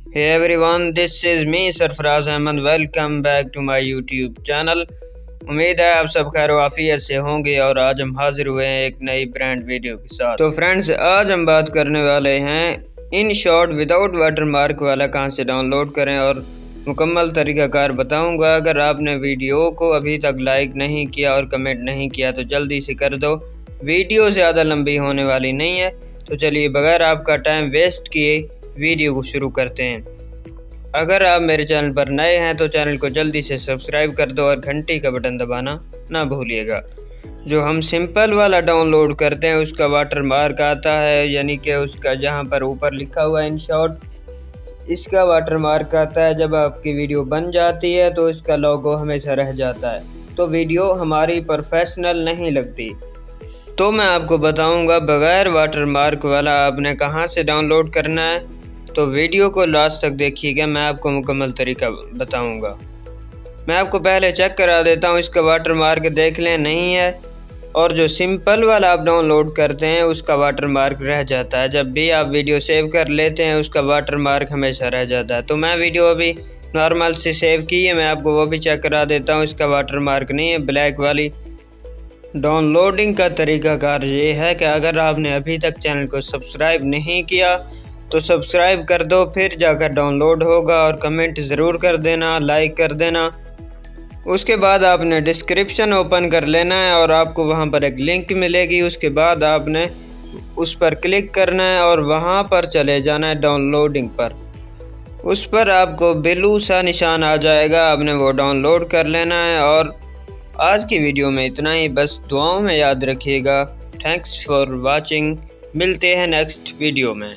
Hey everyone, this is me Sarfaraz Ahmed. Welcome back to my YouTube channel. उम्मीद है आप सब खैर वाफियत से होंगे और आज हम हाजिर हुए हैं एक नई ब्रांड वीडियो के साथ। तो फ्रेंड्स, आज हम बात करने वाले हैं InShot विदाउट वाटरमार्क वाला कहां से डाउनलोड करें और मुकम्मल तरीक़ाकार बताऊंगा। अगर आपने वीडियो को अभी तक लाइक नहीं किया और कमेंट नहीं किया तो जल्दी से कर दो। वीडियो ज़्यादा लंबी होने वाली नहीं है, तो चलिए बगैर आपका टाइम वेस्ट किए वीडियो को शुरू करते हैं। अगर आप मेरे चैनल पर नए हैं तो चैनल को जल्दी से सब्सक्राइब कर दो और घंटी का बटन दबाना ना भूलिएगा। जो हम सिंपल वाला डाउनलोड करते हैं उसका वाटर मार्क आता है, यानी कि उसका जहां पर ऊपर लिखा हुआ है InShot, इसका वाटर मार्क आता है। जब आपकी वीडियो बन जाती है तो इसका लोगो हमेशा रह जाता है, तो वीडियो हमारी प्रोफेशनल नहीं लगती। तो मैं आपको बताऊंगा बगैर वाटर मार्क वाला आपने कहां से डाउनलोड करना है। तो वीडियो को लास्ट तक देखिएगा, मैं आपको मुकम्मल तरीका बताऊंगा। मैं आपको पहले चेक करा देता हूं, इसका वाटर मार्क देख लें नहीं है। और जो सिंपल वाला आप डाउनलोड करते हैं उसका वाटर मार्क रह जाता है। जब भी आप वीडियो सेव कर लेते हैं उसका वाटर मार्क हमेशा रह जाता है। तो मैं वीडियो अभी नॉर्मल से सेव की है, मैं आपको वो भी चेक करा देता हूँ। इसका वाटर मार्क नहीं है। ब्लैक वाली डाउनलोडिंग का तरीक़ाकार ये है कि अगर आपने अभी तक चैनल को सब्सक्राइब नहीं किया तो सब्सक्राइब कर दो, फिर जाकर डाउनलोड होगा। और कमेंट ज़रूर कर देना, लाइक कर देना। उसके बाद आपने डिस्क्रिप्शन ओपन कर लेना है और आपको वहां पर एक लिंक मिलेगी। उसके बाद आपने उस पर क्लिक करना है और वहां पर चले जाना है डाउनलोडिंग पर। उस पर आपको ब्लू सा निशान आ जाएगा, आपने वो डाउनलोड कर लेना है। और आज की वीडियो में इतना ही, बस दुआओं में याद रखिएगा। Thanks for watching. मिलते हैं नेक्स्ट वीडियो में।